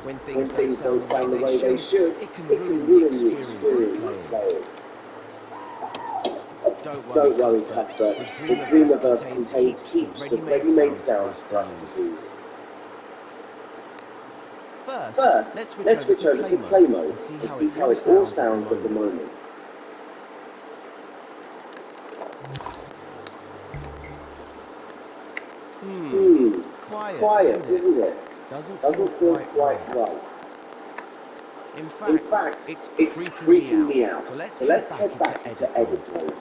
When things don't sound the way they should, it can ruin the experience of playing. Don't worry, Cuthbert. The Dreamiverse contains heaps of ready-made sounds for us to use. First, let's switch over to play mode and see how it all sounds at the moment. Quiet, isn't it? Doesn't feel quite right. In fact, it's freaking me out. So let's head back into edit mode.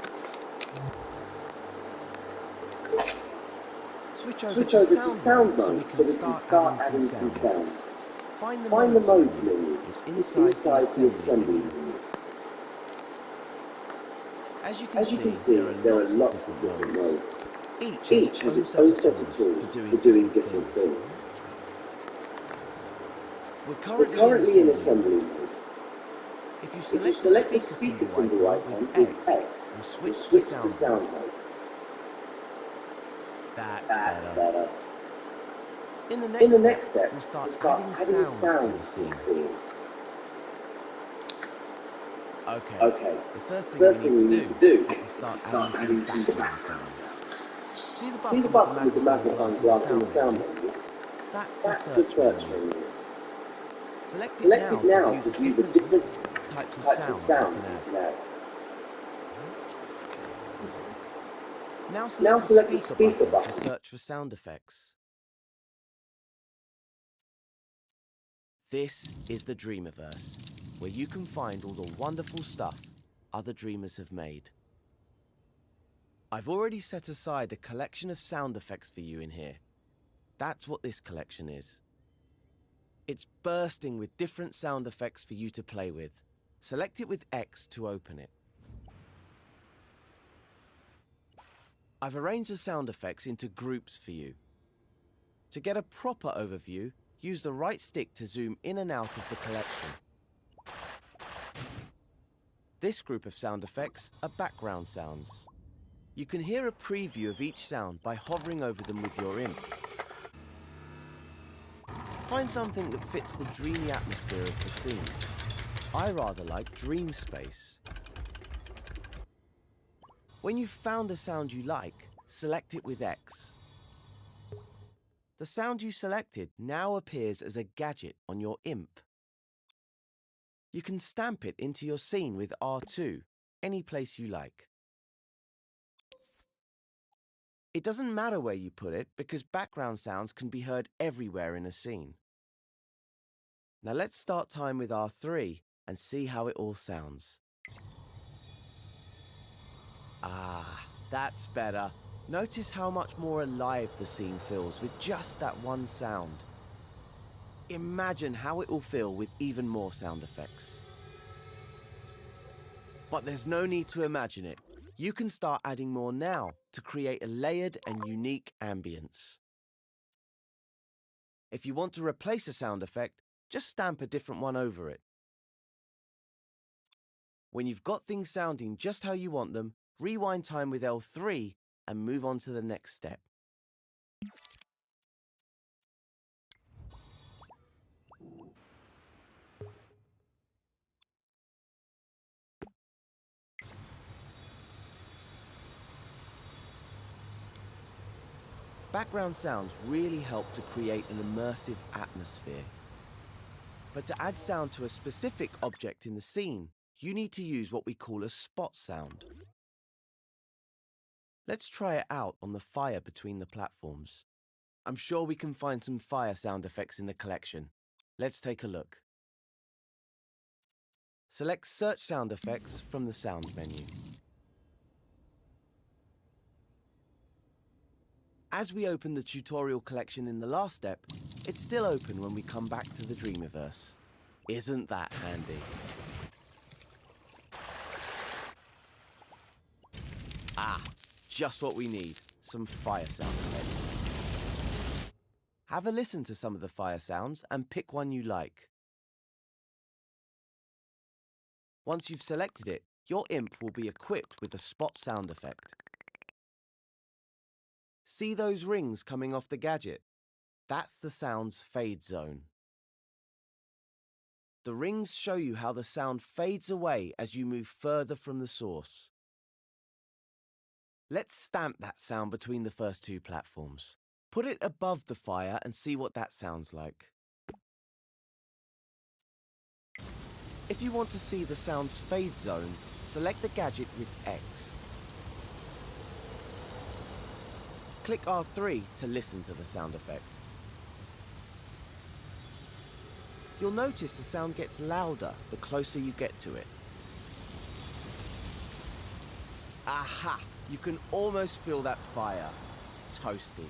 Switch over to sound mode so we can start adding some sounds. Find the modes menu. It's inside the assembly menu. As you can see, there are lots of different modes. Each has its own set of tools for doing different things. We're currently in assembly mode. If you select the speaker symbol icon with X, we'll switch to sound mode. That's better. In the next step, we'll start adding sounds to the scene. Okay, the first thing we need to do is to start adding some background sounds. See the button with the magnifying glass in the sound menu? That's the search menu. Select it now to view the different types of sounds you can add. Now select the speaker button to search for sound effects. This is the Dreamiverse, where you can find all the wonderful stuff other dreamers have made. I've already set aside a collection of sound effects for you in here. That's what this collection is. It's bursting with different sound effects for you to play with. Select it with X to open it. I've arranged the sound effects into groups for you. To get a proper overview, use the right stick to zoom in and out of the collection. This group of sound effects are background sounds. You can hear a preview of each sound by hovering over them with your imp. Find something that fits the dreamy atmosphere of the scene. I rather like dream space. When you've found a sound you like, select it with X. The sound you selected now appears as a gadget on your imp. You can stamp it into your scene with R2, any place you like. It doesn't matter where you put it because background sounds can be heard everywhere in a scene. Now let's start time with R3 and see how it all sounds. Ah, that's better. Notice how much more alive the scene feels with just that one sound. Imagine how it will feel with even more sound effects. But there's no need to imagine it. You can start adding more now to create a layered and unique ambience. If you want to replace a sound effect, just stamp a different one over it. When you've got things sounding just how you want them, rewind time with L3 and move on to the next step. Background sounds really help to create an immersive atmosphere. But to add sound to a specific object in the scene, you need to use what we call a spot sound. Let's try it out on the fire between the platforms. I'm sure we can find some fire sound effects in the collection. Let's take a look. Select Search Sound Effects from the Sound menu. As we open the tutorial collection in the last step, it's still open when we come back to the Dreamiverse. Isn't that handy? Ah, just what we need, some fire sound effects. Have a listen to some of the fire sounds and pick one you like. Once you've selected it, your imp will be equipped with the spot sound effect. See those rings coming off the gadget? That's the sound's fade zone. The rings show you how the sound fades away as you move further from the source. Let's stamp that sound between the first two platforms. Put it above the fire and see what that sounds like. If you want to see the sound's fade zone, select the gadget with X. Click R3 to listen to the sound effect. You'll notice the sound gets louder the closer you get to it. Aha! You can almost feel that fire. Toasty.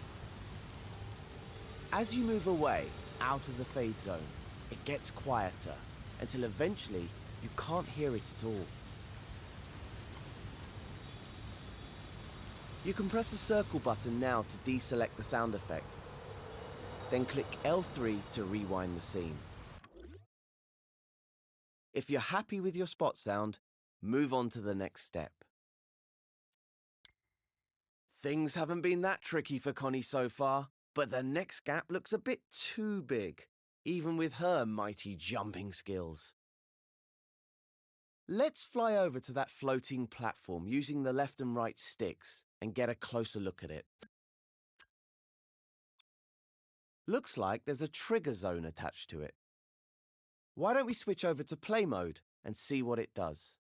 As you move away, out of the fade zone, it gets quieter, until eventually you can't hear it at all. You can press the circle button now to deselect the sound effect. Then click L3 to rewind the scene. If you're happy with your spot sound, move on to the next step. Things haven't been that tricky for Connie so far, but the next gap looks a bit too big, even with her mighty jumping skills. Let's fly over to that floating platform using the left and right sticks and get a closer look at it. Looks like there's a trigger zone attached to it. Why don't we switch over to play mode and see what it does?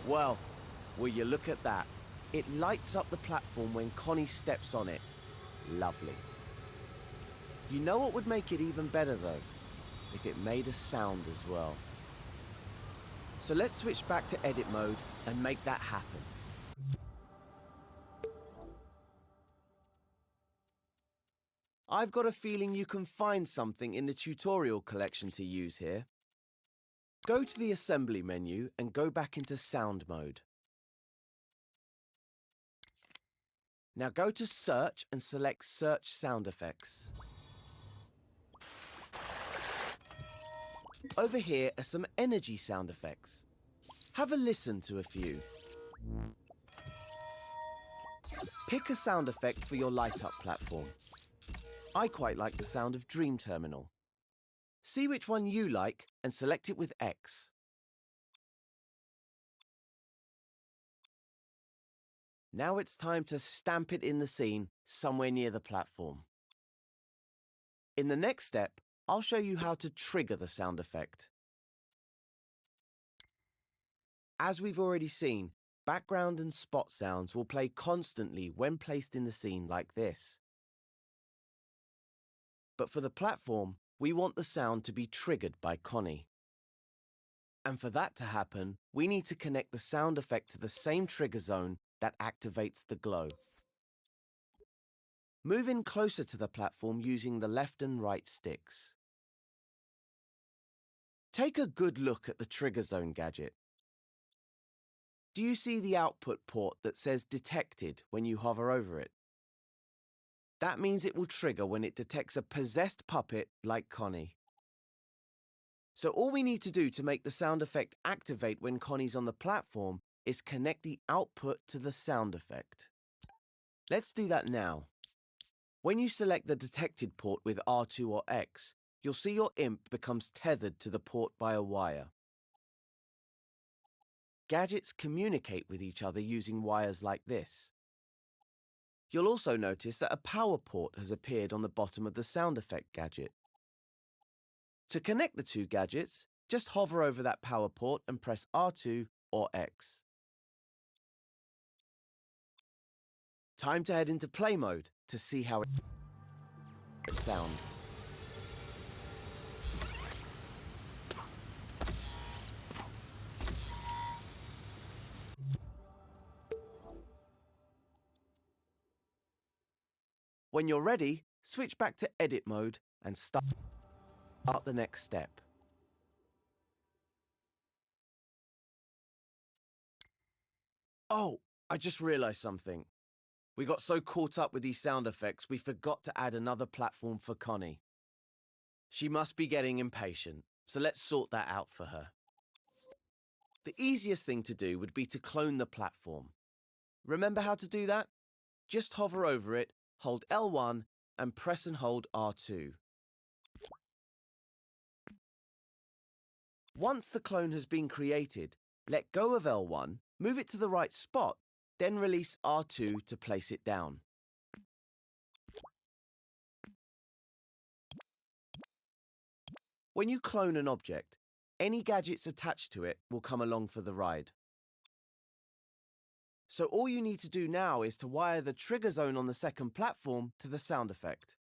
Well, will you look at that? It lights up the platform when Connie steps on it. Lovely. You know what would make it even better though? If it made a sound as well. So let's switch back to edit mode and make that happen. I've got a feeling you can find something in the tutorial collection to use here. Go to the assembly menu and go back into sound mode. Now go to search and select search sound effects. Over here are some energy sound effects. Have a listen to a few. Pick a sound effect for your light up platform. I quite like the sound of Dream Terminal. See which one you like and select it with X. Now it's time to stamp it in the scene somewhere near the platform. In the next step, I'll show you how to trigger the sound effect. As we've already seen, background and spot sounds will play constantly when placed in the scene like this. But for the platform, we want the sound to be triggered by Connie. And for that to happen, we need to connect the sound effect to the same trigger zone that activates the glow. Move in closer to the platform using the left and right sticks. Take a good look at the trigger zone gadget. Do you see the output port that says detected when you hover over it? That means it will trigger when it detects a possessed puppet like Connie. So all we need to do to make the sound effect activate when Connie's on the platform is connect the output to the sound effect. Let's do that now. When you select the detected port with R2 or X, you'll see your imp becomes tethered to the port by a wire. Gadgets communicate with each other using wires like this. You'll also notice that a power port has appeared on the bottom of the sound effect gadget. To connect the two gadgets, just hover over that power port and press R2 or X. Time to head into play mode to see how it sounds. When you're ready, switch back to edit mode and start the next step. Oh, I just realized something. We got so caught up with these sound effects, we forgot to add another platform for Connie. She must be getting impatient, so let's sort that out for her. The easiest thing to do would be to clone the platform. Remember how to do that? Just hover over it, hold L1, and press and hold R2. Once the clone has been created, let go of L1, move it to the right spot, then release R2 to place it down. When you clone an object, any gadgets attached to it will come along for the ride. So all you need to do now is to wire the trigger zone on the second platform to the sound effect.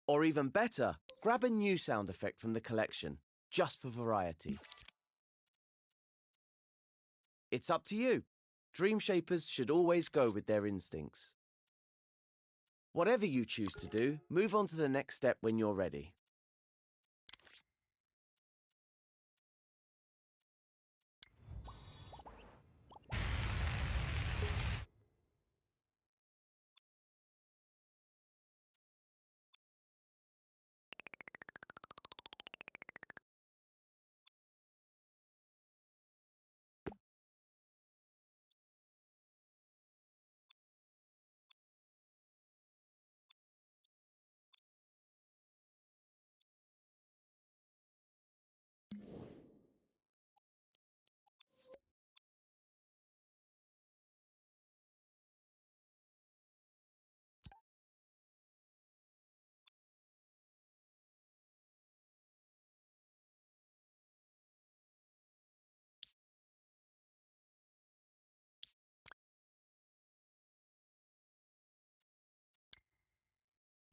Or even better, grab a new sound effect from the collection, just for variety. It's up to you. Dream shapers should always go with their instincts. Whatever you choose to do, move on to the next step when you're ready.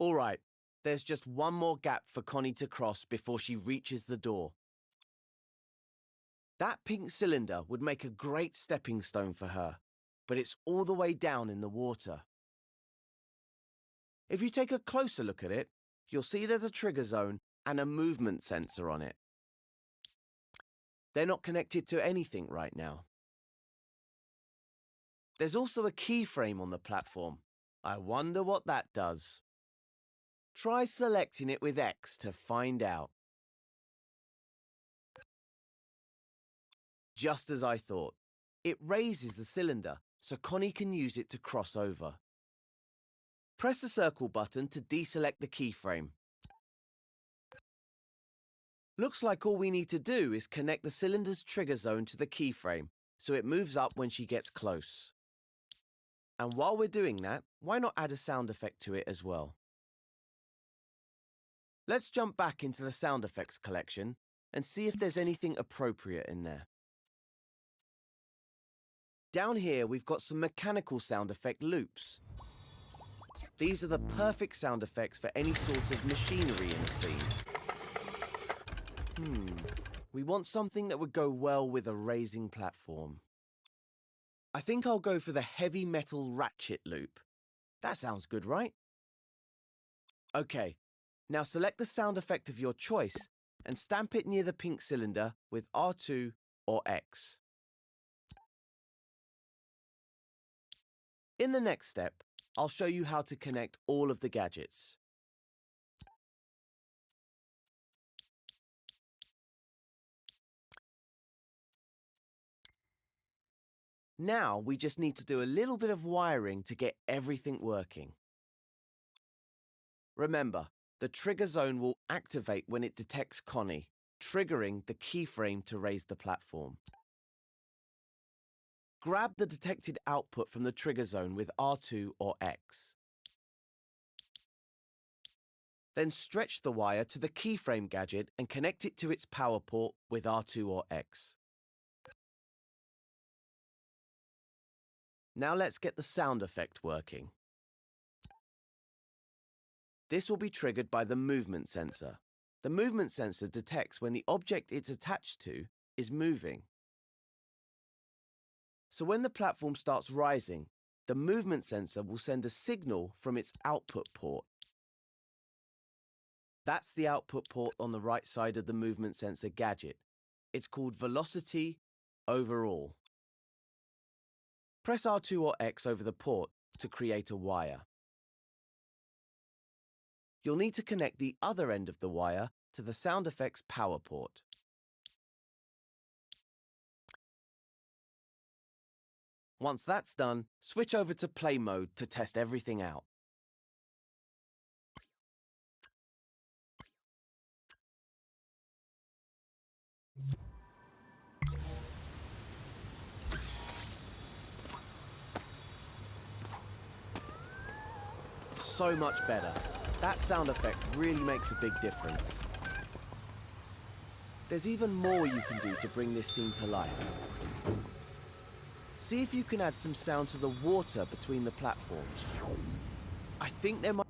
All right, there's just one more gap for Connie to cross before she reaches the door. That pink cylinder would make a great stepping stone for her, but it's all the way down in the water. If you take a closer look at it, you'll see there's a trigger zone and a movement sensor on it. They're not connected to anything right now. There's also a keyframe on the platform. I wonder what that does. Try selecting it with X to find out. Just as I thought, it raises the cylinder so Connie can use it to cross over. Press the circle button to deselect the keyframe. Looks like all we need to do is connect the cylinder's trigger zone to the keyframe so it moves up when she gets close. And while we're doing that, why not add a sound effect to it as well? Let's jump back into the sound effects collection and see if there's anything appropriate in there. Down here, we've got some mechanical sound effect loops. These are the perfect sound effects for any sort of machinery in a scene. We want something that would go well with a raising platform. I think I'll go for the heavy metal ratchet loop. That sounds good, right? Okay, now select the sound effect of your choice and stamp it near the pink cylinder with R2 or X. In the next step, I'll show you how to connect all of the gadgets. Now we just need to do a little bit of wiring to get everything working. Remember, the trigger zone will activate when it detects Connie, triggering the keyframe to raise the platform. Grab the detected output from the trigger zone with R2 or X. Then stretch the wire to the keyframe gadget and connect it to its power port with R2 or X. Now let's get the sound effect working. This will be triggered by the movement sensor. The movement sensor detects when the object it's attached to is moving. So when the platform starts rising, the movement sensor will send a signal from its output port. That's the output port on the right side of the movement sensor gadget. It's called velocity overall. Press R2 or X over the port to create a wire. You'll need to connect the other end of the wire to the sound effects power port. Once that's done, switch over to play mode to test everything out. So much better. That sound effect really makes a big difference. There's even more you can do to bring this scene to life. See if you can add some sound to the water between the platforms. I think there might